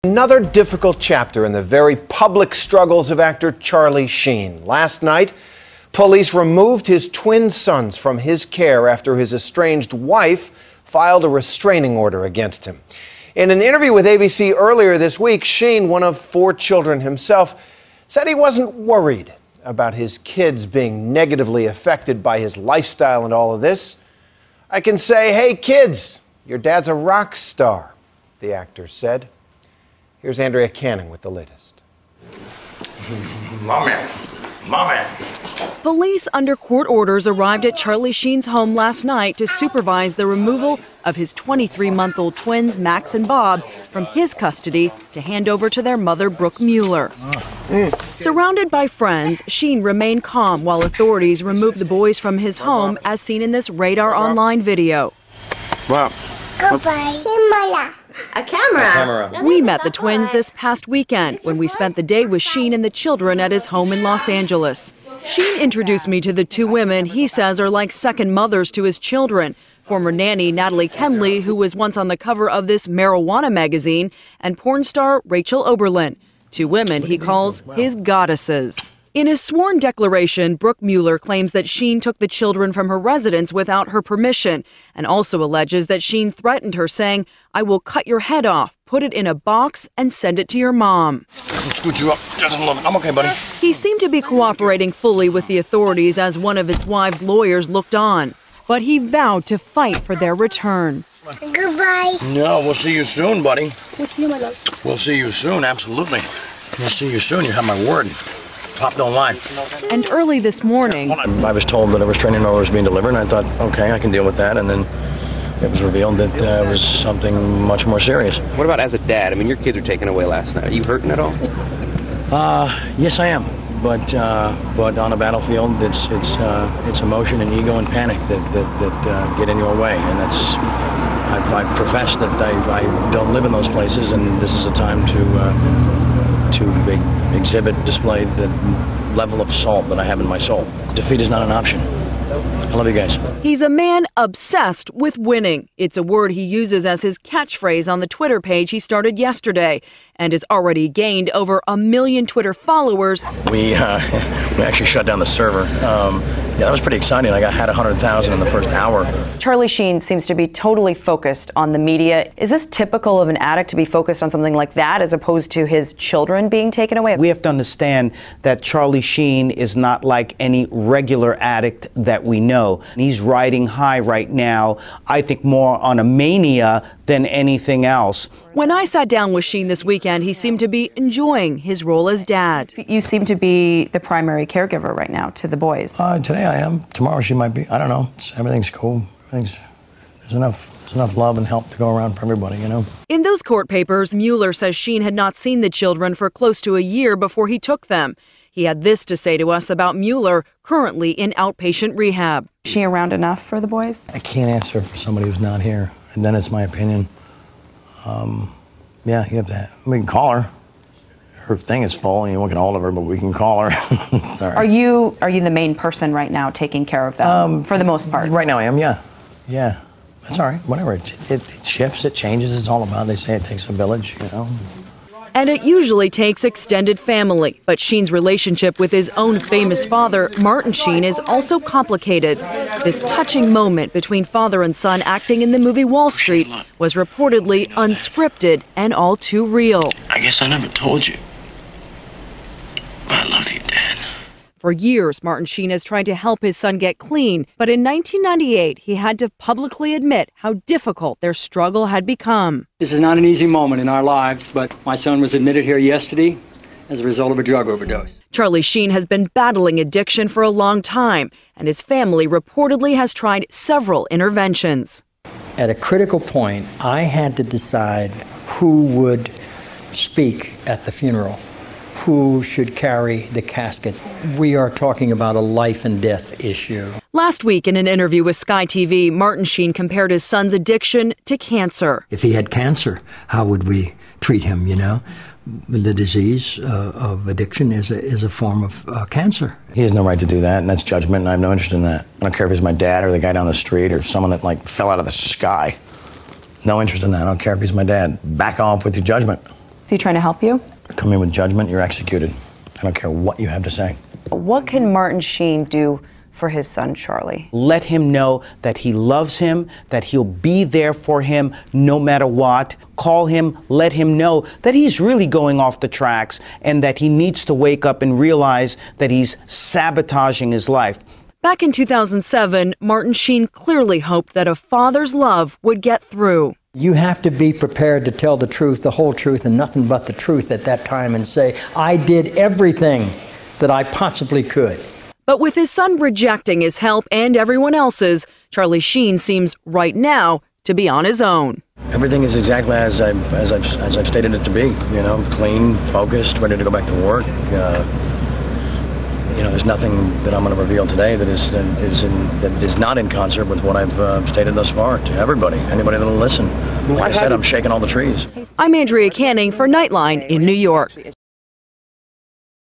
Another difficult chapter in the very public struggles of actor Charlie Sheen. Last night, police removed his twin sons from his care after his estranged wife filed a restraining order against him. In an interview with ABC earlier this week, Sheen, one of 4 children himself, said he wasn't worried about his kids being negatively affected by his lifestyle and all of this. "I can say, hey kids, your dad's a rock star," the actor said. Here's Andrea Canning with the latest. My man. Police under court orders arrived at Charlie Sheen's home last night to supervise the removal of his 23-month-old twins, Max and Bob, from his custody to hand over to their mother, Brooke Mueller. Surrounded by friends, Sheen remained calm while authorities removed the boys from his home, as seen in this Radar Online video. Wow. Goodbye. A camera. We met the twins this past weekend when we spent the day with Sheen and the children at his home in Los Angeles. Sheen introduced me to the 2 women he says are like second mothers to his children. Former nanny Natalie Kenley, who was once on the cover of this marijuana magazine, and porn star Rachel Oberlin, 2 women he calls his goddesses. In a sworn declaration, Brooke Mueller claims that Sheen took the children from her residence without her permission, and also alleges that Sheen threatened her, saying, "I will cut your head off, put it in a box, and send it to your mom." I'll scoot you up just a little bit. I'm okay, buddy. He seemed to be cooperating fully with the authorities as one of his wife's lawyers looked on, but he vowed to fight for their return. Goodbye. No, we'll see you soon, buddy. We'll see you, my love. We'll see you soon, absolutely. We'll see you soon. You have my word. Top don't lie. And early this morning, I was told that a restraining order was being delivered, and I thought, okay, I can deal with that. And then it was revealed that it was something much more serious. What about as a dad? I mean, your kids were taken away last night. Are you hurting at all? Yes, I am. But on a battlefield, it's emotion and ego and panic that get in your way, and that's. I've professed that I don't live in those places, and this is a time to display the level of salt that I have in my soul. Defeat is not an option. I love you guys. He's a man obsessed with winning. It's a word he uses as his catchphrase on the Twitter page he started yesterday, and has already gained over 1 million Twitter followers. We actually shut down the server. Yeah, that was pretty exciting. I had 100,000 in the first hour. Charlie Sheen seems to be totally focused on the media. Is this typical of an addict to be focused on something like that as opposed to his children being taken away? We have to understand that Charlie Sheen is not like any regular addict that we know. He's riding high right now, I think more on a mania than anything else. When I sat down with Sheen this weekend, he seemed to be enjoying his role as dad. You seem to be the primary caregiver right now to the boys. Today I am. Tomorrow she might be. I don't know. Everything's cool. There's enough love and help to go around for everybody, you know. In those court papers, Mueller says Sheen had not seen the children for close to a year before he took them. He had this to say to us about Mueller, currently in outpatient rehab. Is she around enough for the boys? I can't answer for somebody who's not here, and then it's my opinion. Yeah, you have to. We can call her. Her thing is full, and you won't get hold of her, but we can call her. Sorry. Are you the main person right now taking care of them for the most part? Right now I am, yeah. Yeah. That's all right. Whatever. It shifts, it changes. It's all about, they say it takes a village, you know. And it usually takes extended family. But Sheen's relationship with his own famous father, Martin Sheen, is also complicated. This touching moment between father and son acting in the movie Wall Street was reportedly unscripted and all too real. I guess I never told you. I love you, Dad. For years, Martin Sheen has tried to help his son get clean, but in 1998, he had to publicly admit how difficult their struggle had become. This is not an easy moment in our lives, but my son was admitted here yesterday as a result of a drug overdose. Charlie Sheen has been battling addiction for a long time, and his family reportedly has tried several interventions. At a critical point, I had to decide who would speak at the funeral, who should carry the casket. We are talking about a life and death issue. Last week, in an interview with Sky TV, Martin Sheen compared his son's addiction to cancer. If he had cancer, how would we treat him, you know? The disease of addiction is a form of cancer. He has no right to do that, and that's judgment, and I have no interest in that. I don't care if he's my dad or the guy down the street or someone that, fell out of the sky. No interest in that. I don't care if he's my dad. Back off with your judgment. Is he trying to help you? Come in with judgment, you're executed. I don't care what you have to say. What can Martin Sheen do for his son, Charlie? Let him know that he loves him, that he'll be there for him no matter what. Call him, let him know that he's really going off the tracks and that he needs to wake up and realize that he's sabotaging his life. Back in 2007, Martin Sheen clearly hoped that a father's love would get through. You have to be prepared to tell the truth, the whole truth, and nothing but the truth at that time and say, I did everything that I possibly could. But with his son rejecting his help and everyone else's, Charlie Sheen seems right now to be on his own. Everything is exactly as I've stated it to be. You know, clean, focused, ready to go back to work. You know, there's nothing that I'm going to reveal today that is not in concert with what I've stated thus far to everybody, anybody that'll listen. Like I said, I'm shaking all the trees. I'm Andrea Canning for Nightline in New York.